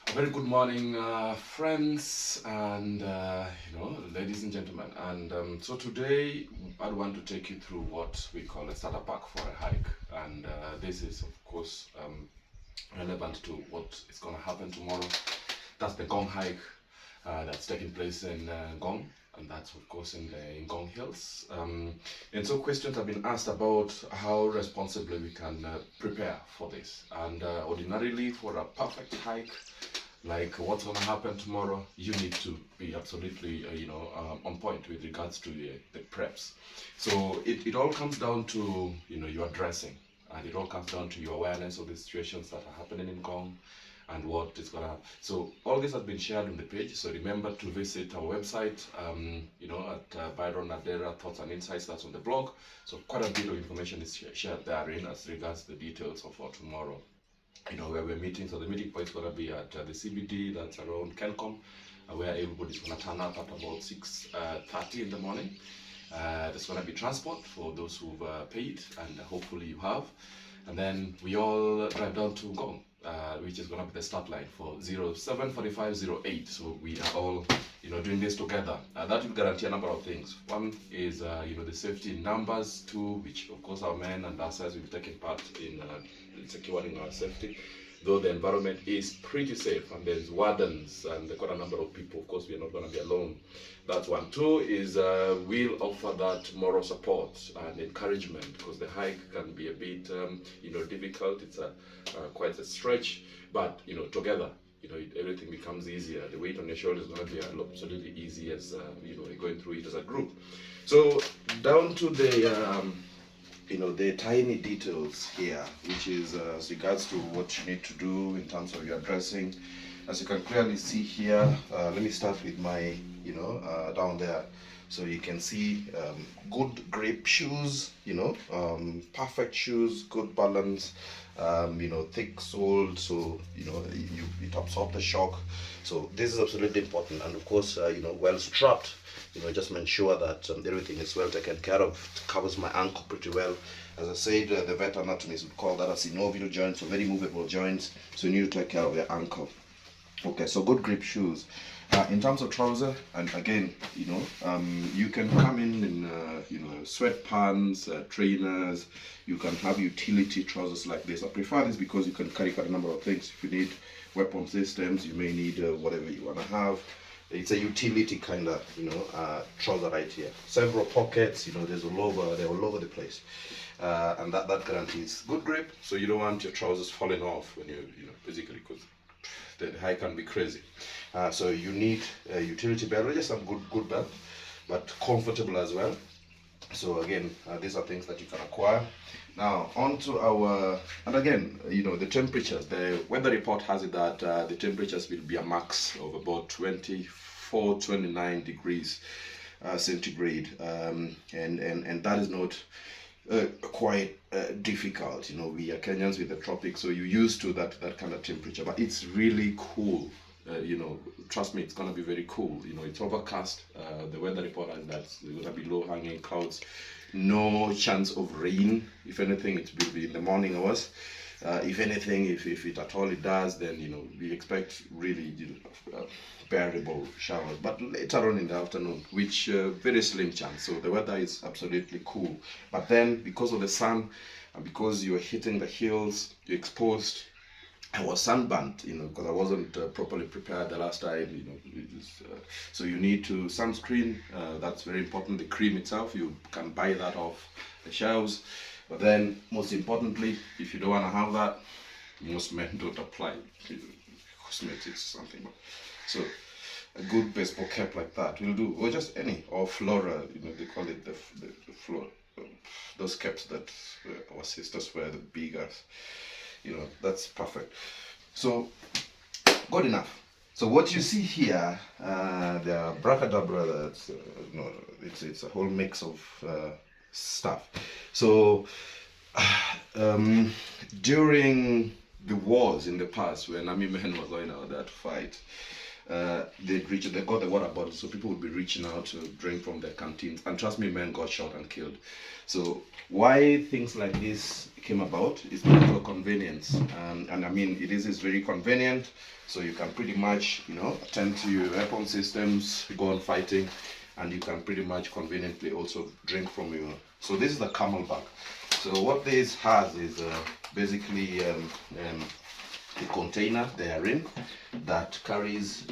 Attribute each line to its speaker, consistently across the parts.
Speaker 1: A very good morning, friends, and ladies and gentlemen. And so today, I want to take you through what we call a starter pack for a hike, and this is, of course, relevant to what is going to happen tomorrow. That's the NGONG hike that's taking place in NGONG, and that's of course in the NGONG Hills. And so questions have been asked about how responsibly we can prepare for this. And ordinarily, for a perfect hike, like what's going to happen tomorrow, you need to be absolutely on point with regards to the preps. So it all comes down to your dressing, and it all comes down to your awareness of the situations that are happening in Gong and what is gonna. So all this has been shared on the page. So remember to visit our website, at Byron Adera Thoughts and Insights. That's on the blog. So quite a bit of information is shared therein as regards the details of for tomorrow. Where we're meeting. So the meeting point is gonna be at the CBD. That's around Kencom, where everybody's gonna turn up at about 6:30 in the morning. There's going to be transport for those who've paid, and hopefully you have. And then we all drive down to Ngong, which is going to be the start line for 07:45:08. So we are all, doing this together. That will guarantee a number of things. One is, the safety in numbers. Two, which of course our men and ourselves will be taking part in securing our safety. Though the environment is pretty safe, and there's wardens and quite a number of people. Of course, we are not going to be alone. That's one. Two is we'll offer that moral support and encouragement, because the hike can be a bit, difficult. It's quite a stretch, but together, everything becomes easier. The weight on your shoulders is going to be absolutely easy as we're going through it as a group. So down to the tiny details here, which is as regards to what you need to do in terms of your dressing. As you can clearly see here, let me start with my, down there. So you can see good grip shoes, perfect shoes, good balance, thick soled, so it absorbs the shock. So this is absolutely important, and of course, well strapped. Just make sure that everything is well taken care of. It covers my ankle pretty well. As I said, the vet anatomists would call that a synovial joint, so very movable joints. So you need to take care of your ankle. Okay, so good grip shoes. In terms of trouser, and again, you can come in sweatpants, trainers. You can have utility trousers like this. I prefer this because you can carry quite a number of things. If you need weapon systems, you may need whatever you want to have. It's a utility kind of, trouser right here. Several pockets, they're all over the place. And that guarantees good grip, so you don't want your trousers falling off when basically, because the hike can be crazy. So you need a utility belt, just some good belt, but comfortable as well. So again, these are things that you can acquire. Now on to our, and again, the temperatures. The weather report has it that the temperatures will be a max of about 24-29 degrees centigrade, and that is not quite difficult. We are Kenyans with the tropics, so you're used to that kind of temperature, but it's really cool. Trust me, it's gonna be very cool. It's overcast. The weather report has that there's gonna be low hanging clouds, no chance of rain. If anything, it will be in the morning hours. If anything, if it at all it does, then we expect really bearable showers, but later on in the afternoon, which very slim chance. So the weather is absolutely cool, but then because of the sun and because you're hitting the hills, you're exposed. I was sunburnt, because I wasn't properly prepared the last time, so you need to sunscreen. That's very important. The cream itself, you can buy that off the shelves. But then, most importantly, if you don't want to have that, most men don't apply cosmetics or something. So a good baseball cap like that will do, or just any, or flora, they call it the flora, those caps that our sisters wear, the biggers. That's perfect. So good enough. So what you see here, the abracadabra, it's a whole mix of stuff. So during the wars in the past, when army men were going out there to fight, they got the water bottles, so people would be reaching out to drink from their canteens, and trust me, men got shot and killed. So why things like this came about is because of convenience, and I mean it is very convenient, so you can pretty much, you know, attend to your weapon systems, go on fighting, and you can pretty much conveniently also drink from your. So this is the camel bag. So what this has is basically a container therein that carries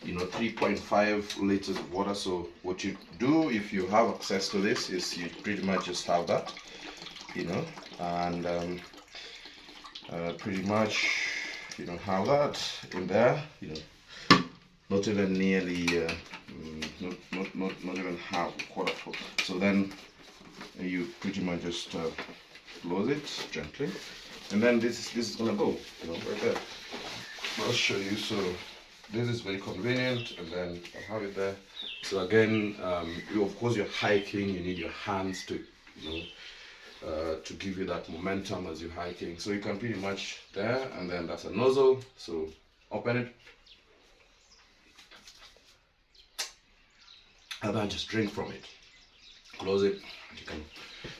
Speaker 1: you know, 3.5 liters of water. So what you do if you have access to this is you pretty much just have that, you know, and pretty much, you know, have that in there, you know, not even nearly not even half, quarter full. So then you pretty much just close it gently, and then this is gonna go, you know, right there. I'll show you. So this is very convenient, and then I have it there. So again, you, of course you're hiking, you need your hands to, you know, to give you that momentum as you're hiking. So you can pretty much there, and then that's a nozzle. So open it, and then just drink from it. Close it, you can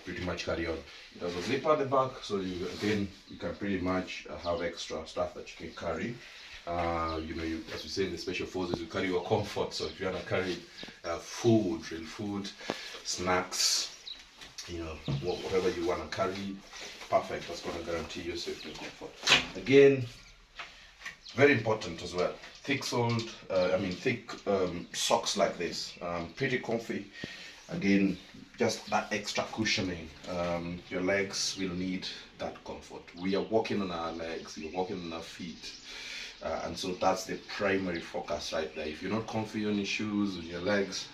Speaker 1: pretty much carry on. It has a zip at the back, so you again you can pretty much have extra stuff that you can carry. You know, you, as we say in the special forces, you carry your comfort. So if you want to carry food, real food, snacks, you know, whatever you want to carry, perfect. That's going to guarantee you safety and comfort. Again, very important as well. Thick thick socks like this, pretty comfy. Again, just that extra cushioning. Your legs will need that comfort. We are walking on our legs, you're walking on our feet. And so that's the primary focus right there. If you're not comfy on your shoes, on your legs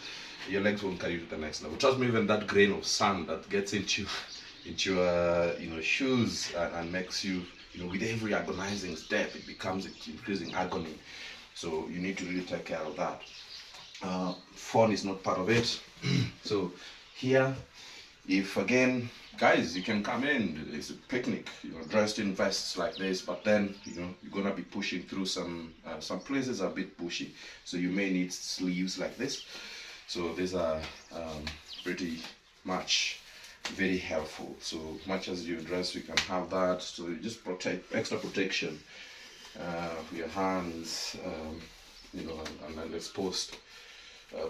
Speaker 1: won't carry you to the next level. Trust me, even that grain of sand that gets into you know, shoes and makes you, you know, with every agonizing step, it becomes increasing agony. So you need to really take care of that. Fun is not part of it. So here, if again, guys, you can come in, it's a picnic, you know, dressed in vests like this, but then, you know, you're gonna be pushing through some places are a bit bushy, so you may need sleeves like this. So these are pretty much very helpful. So much as you dress, you can have that, so you just protect, extra protection for your hands, you know, and then exposed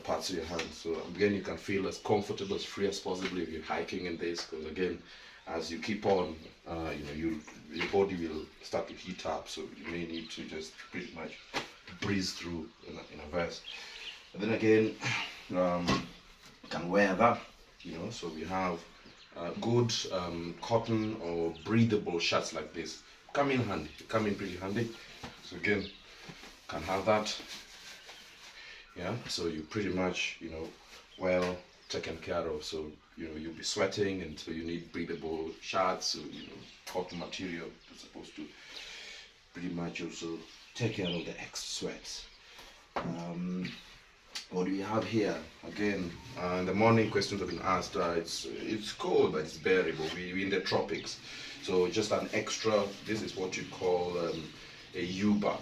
Speaker 1: parts of your hands. So again, you can feel as comfortable, as free as possibly if you're hiking in this, because again, as you keep on, you know, your body will start to heat up, so you may need to just pretty much breeze through in a vest. And then again, you can wear that, you know, so we have good cotton or breathable shirts like this. Come in pretty handy. So again, can have that. Yeah, so you pretty much, you know, well taken care of. So, you know, you'll be sweating, and so you need breathable shirts, so, you know, cotton material is supposed to pretty much also take care of the extra sweats. What do we have here? Again, in the morning questions have been asked. It's cold, but it's bearable. We're in the tropics, so just an extra. This is what you call a U-back.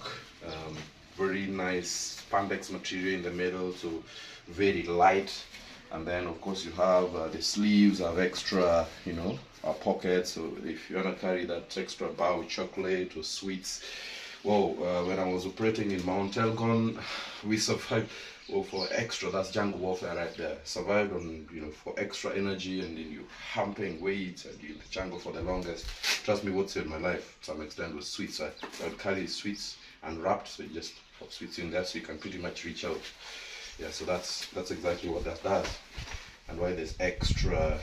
Speaker 1: Very nice spandex material in the middle, so very light. And then of course you have the sleeves have extra, you know, pockets. So if you want to carry that extra bar with chocolate or sweets. Well, when I was operating in Mount Elgon, we survived. Well, for extra, that's jungle warfare right there. Survived on, you know, for extra energy, and then you humping weights and you in the jungle for the longest. Trust me, what saved my life to some extent was sweets. I would carry sweets and wrapped, so you just pop sweets in there, so you can pretty much reach out. Yeah, so that's exactly what that does, and why there's extra,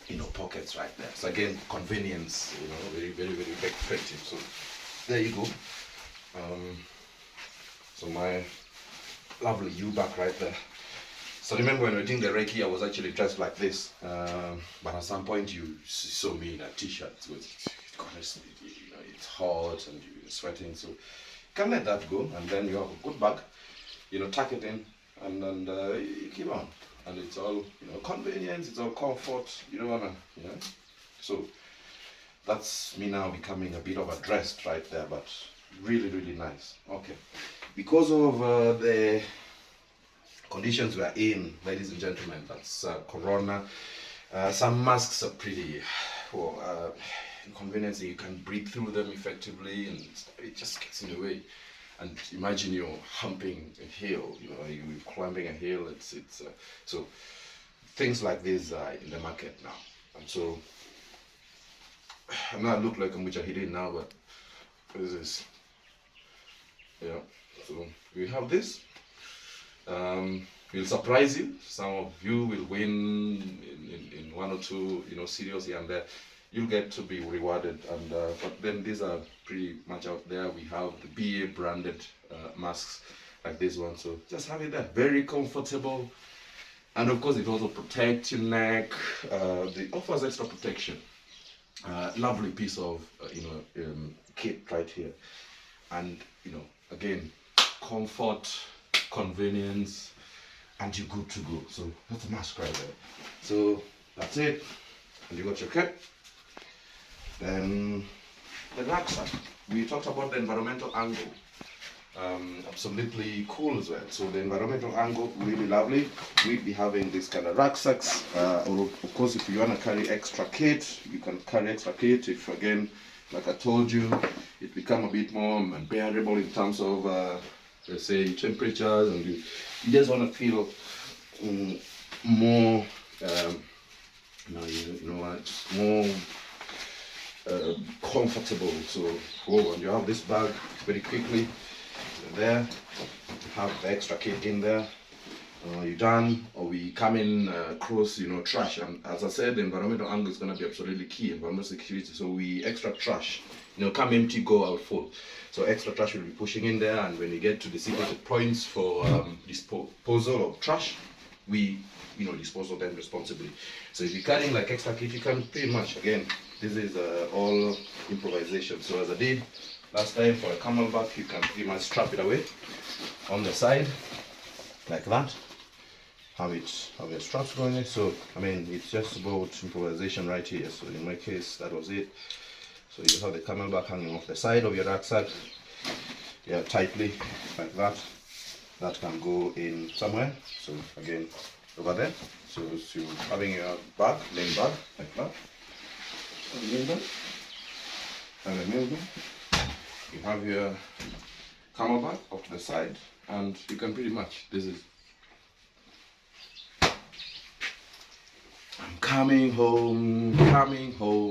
Speaker 1: you know, pockets right there. So again, convenience, you know, very, very, very effective. So there you go. So my lovely U-back right there. So remember when we were doing the Reiki, I was actually dressed like this, but at some point you saw me in a t-shirt, so you know, it's hot and you're sweating, so you can let that go, and then you have a good bag, you know, tuck it in, and then you keep on, and it's all, you know, convenience, it's all comfort, you don't wanna, you know. So that's me now becoming a bit of a dressed right there, but really, really nice. Okay, because of the conditions we are in, ladies and gentlemen, that's corona. Some masks are pretty inconvenience. You can breathe through them effectively, and it just gets in the way. And imagine you're humping a hill, you're climbing a hill. So things like this are in the market now, and so I might look like a mujahideen now, but this is, yeah. So we have this. Will surprise you. Some of you will win in one or two, series here and there. You'll get to be rewarded, and but then these are pretty much out there. We have the BA branded masks like this one, so just have it there. Very comfortable, and of course it also protects your neck. It offers extra protection. Lovely piece of kit right here, and again, comfort, convenience, and you're good to go. So that's a mask right there. So that's it, and you got your kit. Then the rucksack. We talked about the environmental angle. Absolutely cool as well. So the environmental angle, really lovely. We'd be having this kind of rucksacks. Or of course, if you want to carry extra kit, you can carry extra kit. If again, like I told you, it become a bit more unbearable in terms of let's say temperatures, and you just want to feel more more comfortable. So and you have this bag very quickly there, you have the extra kit in there. You're done, or we come in across trash, and as I said, the environmental angle is going to be absolutely key, environmental security. So we extra trash, come empty, go out full. So extra trash will be pushing in there, and when we get to designated points for disposal of trash, we dispose of them responsibly. So if you're carrying like extra kit, you can pretty much, again, this is all improvisation. So as I did last time for a camel back, you can pretty much strap it away on the side like that. Have your straps going in. So I mean, it's just about improvisation right here. So in my case, that was it. So you have the camel back hanging off the side of your rucksack, tightly like that. That can go in somewhere. So again, over there. So you're having your bag, main bag like that. And the middle. You have your camel bag off to the side, and you can pretty much, this is, I'm coming home, and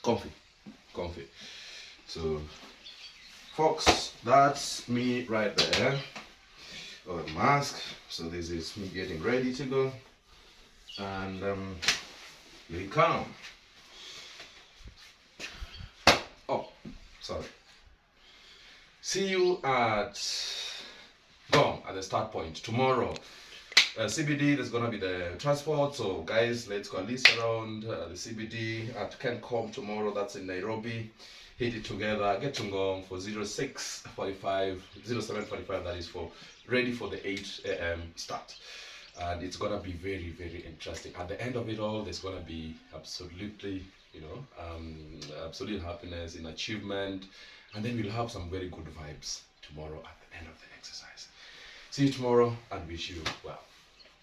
Speaker 1: comfy. So folks, that's me right there. Or a mask. So this is me getting ready to go, and here we come. Oh, sorry. See you at NGONG at the start point tomorrow. CBD, there's gonna be the transport. So guys, let's go at least around the CBD at Kencom tomorrow. That's in Nairobi. Hit it together. Get to NGONG for 07:45. That is for ready for the 8 a.m. start. And it's gonna be very, very interesting. At the end of it all, there's gonna be absolutely, absolute happiness in achievement, and then we'll have some very good vibes tomorrow at the end of the exercise. See you tomorrow, and wish you well.